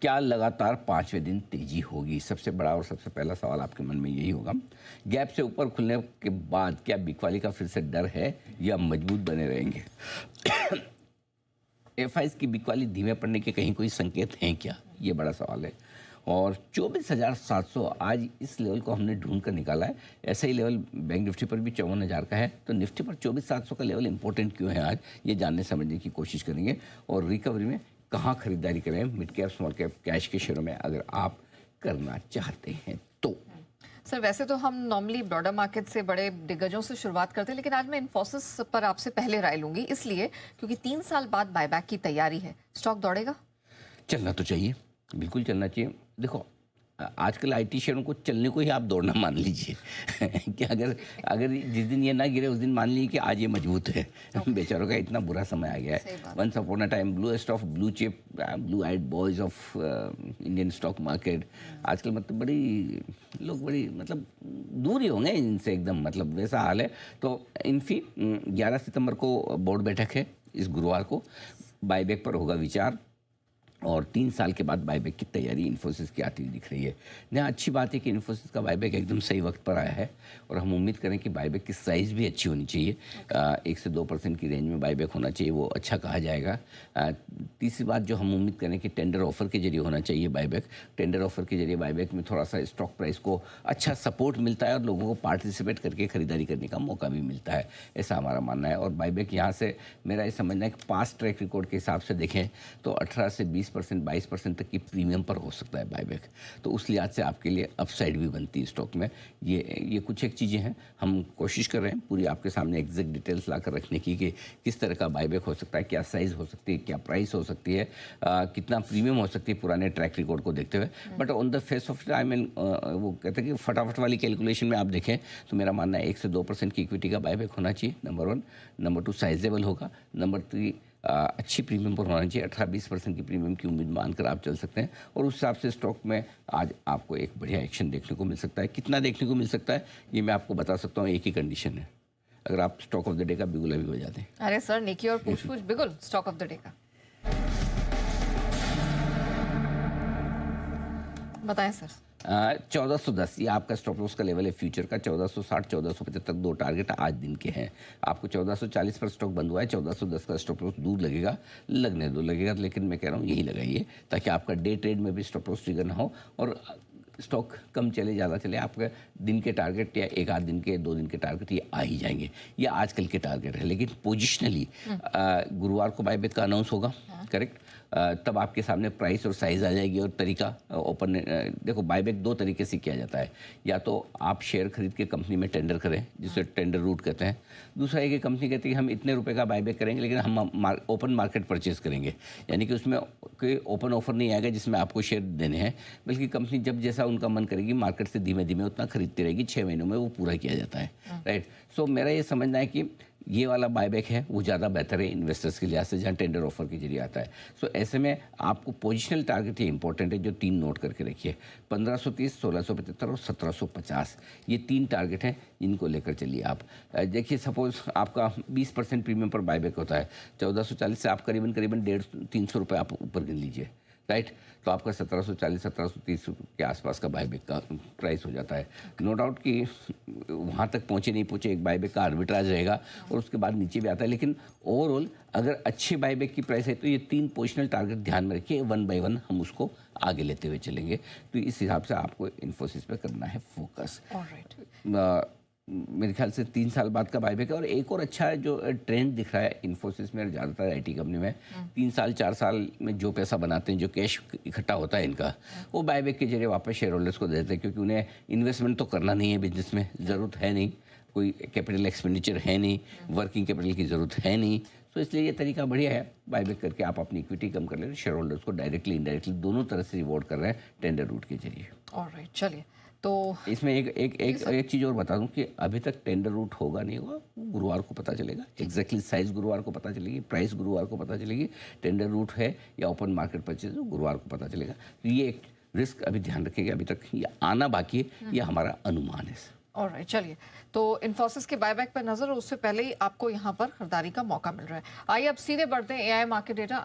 क्या लगातार 5वें दिन तेजी होगी? सबसे बड़ा और सबसे पहला सवाल आपके मन में यही होगा। गैप से ऊपर खुलने के बाद क्या बिक वाली का फिर से डर है या मजबूत बने रहेंगे? एफआईज की बिक वाली धीमे पड़ने के कहीं कोई संकेत हैं क्या? ये बड़ा सवाल है। और 24,700 आज इस लेवल को हमने ढूंढ कर निकाला है। ऐसा ही लेवल बैंक निफ्टी पर भी 54,000 का है। तो निफ्टी पर 24,700 का लेवल इंपॉर्टेंट क्यों है आज, ये जानने समझने की कोशिश करेंगे। और रिकवरी में कहाँ खरीदारी करें mid cap small cap cash के शेयरों में, अगर आप करना चाहते हैं तो। सर वैसे तो हम नॉर्मली ब्रॉडर मार्केट से बड़े दिग्गजों से शुरुआत करते हैं, लेकिन आज मैं इन्फोसिस पर आपसे पहले राय लूंगी, इसलिए क्योंकि 3 साल बाद बायबैक की तैयारी है। स्टॉक दौड़ेगा? चलना तो चाहिए, बिल्कुल चलना चाहिए। देखो आजकल आईटी शेयरों को चलने को ही आप दौड़ना मान लीजिए कि अगर अगर जिस दिन ये ना गिरे उस दिन मान लीजिए कि आज ये मजबूत है। बेचारों का इतना बुरा समय आ गया है। Once upon a time bluest of blue chip, blue eyed boys of Indian stock market. आजकल मतलब बड़ी लोग बड़ी मतलब दूर ही होंगे इनसे एकदम, मतलब वैसा हाल है। तो इनफी 11 सितंबर को बोर्ड बैठक है, इस गुरुवार को बाईबैक पर होगा विचार। और 3 साल के बाद बाईबैक की तैयारी इन्फोसिस की आती हुई दिख रही है। यहाँ अच्छी बात है कि इन्फोसिस का बाईबैक एकदम सही वक्त पर आया है और हम उम्मीद करें कि बाईबैक की साइज़ भी अच्छी होनी चाहिए। 1 से 2% की रेंज में बाईबैक होना चाहिए, वो अच्छा कहा जाएगा। तीसरी बात जो हम उम्मीद करें कि टेंडर ऑफर के जरिए होना चाहिए बाईबैक। टेंडर ऑफर के जरिए बाईबैक में थोड़ा सा स्टॉक प्राइस को अच्छा सपोर्ट मिलता है और लोगों को पार्टिसिपेट करके खरीदारी करने का मौका भी मिलता है, ऐसा हमारा मानना है। और बाईबैक यहाँ से मेरा ये समझना है कि पास्ट ट्रैक रिकॉर्ड के हिसाब से देखें तो 18 से 20%, 22% तक की प्रीमियम पर हो सकता है बाईबैक। तो उस लिहाज से आपके लिए अपसाइड भी बनती है स्टॉक में। ये कुछ एक चीज़ें हैं, हम कोशिश कर रहे हैं पूरी आपके सामने एग्जैक्ट डिटेल्स ला कर रखने की कि किस तरह का बाईबैक हो सकता है, क्या साइज़ हो सकती है, क्या प्राइस हो सकती है, कितना प्रीमियम हो सकती है पुराने ट्रैक रिकॉर्ड को देखते हुए। But on the face of I mean वो कहते हैं कि फटाफट वाली कैलकुलेशन में आप देखें तो मेरा मानना है 1 से 2% की इक्विटी का बाईबैक होना चाहिए, नंबर 1। नंबर 2 साइजेबल होगा। नंबर 3 अच्छी प्रीमियम पर होना चाहिए। 18-20% की प्रीमियम की उम्मीद मानकर आप चल सकते हैं और उस हिसाब से स्टॉक में आज आपको एक बढ़िया एक्शन देखने को मिल सकता है। कितना देखने को मिल सकता है ये मैं आपको बता सकता हूँ, एक ही कंडीशन है, अगर आप स्टॉक ऑफ द डे का बिगुल अभी बजा दें। अरे सर, नेकी और पूछ पूछ बिगुल स्टॉक ऑफ द डे का बताएं सर। 1410 ये आपका स्टॉप लॉस का लेवल है फ्यूचर का। 1460, 1475 दो टारगेट आज दिन के हैं। आपको 1440 पर स्टॉक बंद हुआ है, 1410 का स्टॉप लॉस दूर लगेगा, लगने दो, लगेगा। लेकिन मैं कह रहा हूँ यही लगाइए ताकि आपका डे ट्रेड में भी स्टॉप लॉस ट्रिगर ना हो और स्टॉक कम चले ज़्यादा चले, आपका दिन के टारगेट या 1 आध दिन के 2 दिन के टारगेट ये आ ही जाएंगे। ये आजकल के टारगेट है। लेकिन पोजिशनली गुरुवार को बाईबैक का अनाउंस होगा, करेक्ट। तब आपके सामने प्राइस और साइज़ आ जाएगी और तरीका ओपन। देखो बाईबैक 2 तरीके से किया जाता है, या तो आप शेयर खरीद के कंपनी में टेंडर करें जिसे टेंडर रूट कहते हैं। दूसरा है कि कंपनी कहती है कि हम इतने रुपए का बाईबैक करेंगे लेकिन हम ओपन मार्केट परचेज करेंगे, यानी कि उसमें कोई ओपन ऑफर नहीं आएगा जिसमें आपको शेयर देने हैं, बल्कि कंपनी जब जैसा उनका मन करेगी मार्केट से धीमे धीमे उतना खरीदती रहेगी। 6 महीनों में वो पूरा किया जाता है, राइट। सो मेरा ये समझना है कि ये वाला बाईबैक है वो ज़्यादा बेहतर है इन्वेस्टर्स के लिहाज से, जहाँ टेंडर ऑफर के जरिए आता है। सो ऐसे में आपको पोजिशनल टारगेट ही इंपॉर्टेंट है, जो 3 नोट करके रखिए। 1530, 1675 और 1750 ये 3 टारगेट हैं, इनको लेकर चलिए आप। देखिए सपोज आपका 20% प्रीमियम पर बाईबैक होता है, 1440 से आप करीबन 150-300 रुपये आप ऊपर गिन लीजिए, राइट। तो आपका 1740, 1730 के आसपास का बाईबैक का प्राइस हो जाता है। नो डाउट कि वहाँ तक पहुँचे नहीं पहुँचे एक बाईबैक का आर्बिट्राज रहेगा और उसके बाद नीचे भी आता है। लेकिन ओवरऑल अगर अच्छे बाईबैक की प्राइस है तो ये 3 पोजिशनल टारगेट ध्यान में रखिए, 1 बाय 1 हम उसको आगे लेते हुए चलेंगे। तो इस हिसाब से आपको इन्फोसिस पे करना है फोकस। मेरे ख्याल से 3 साल बाद का बाईबैक है। और एक और अच्छा जो ट्रेंड दिख रहा है इन्फोसिस में, ज़्यादातर आईटी कंपनी में 3 साल 4 साल में जो पैसा बनाते हैं, जो कैश इकट्ठा होता है इनका, वो बाईबैक के जरिए वापस शेयर होल्डर्स को देते हैं, क्योंकि उन्हें इन्वेस्टमेंट तो करना नहीं है बिजनेस में, ज़रूरत है नहीं, कोई कैपिटल एक्सपेंडिचर है नहीं, वर्किंग कैपिटल की ज़रूरत है नहीं। तो इसलिए ये तरीका बढ़िया है, बाईबैक करके आप अपनी इक्विटी कम कर ले रहे, शेयर होल्डर्स को डायरेक्टली इनडायरेक्टली दोनों तरह से रिवॉर्ड कर रहे हैं टेंडर रूट के जरिए। ऑलराइट, चलिए। तो इसमें एक चीज़ और बता दूं कि अभी तक टेंडर रूट होगा नहीं होगा, गुरुवार को पता चलेगा। एग्जैक्टली साइज़ गुरुवार को पता चलेगी, प्राइस गुरुवार को पता चलेगी, टेंडर रूट है या ओपन मार्केट परचेज गुरुवार को पता चलेगा। तो ये एक रिस्क अभी ध्यान रखेंगे, अभी तक ये आना बाकी है, ये हमारा अनुमान है। ऑलराइट, चलिए। तो इन्फोसिस के बायबैक पर नजर, और उससे पहले ही आपको यहाँ पर खरीदारी का मौका मिल रहा है। आइए अब सीधे बढ़ते हैं एआई मार्केट डेटा।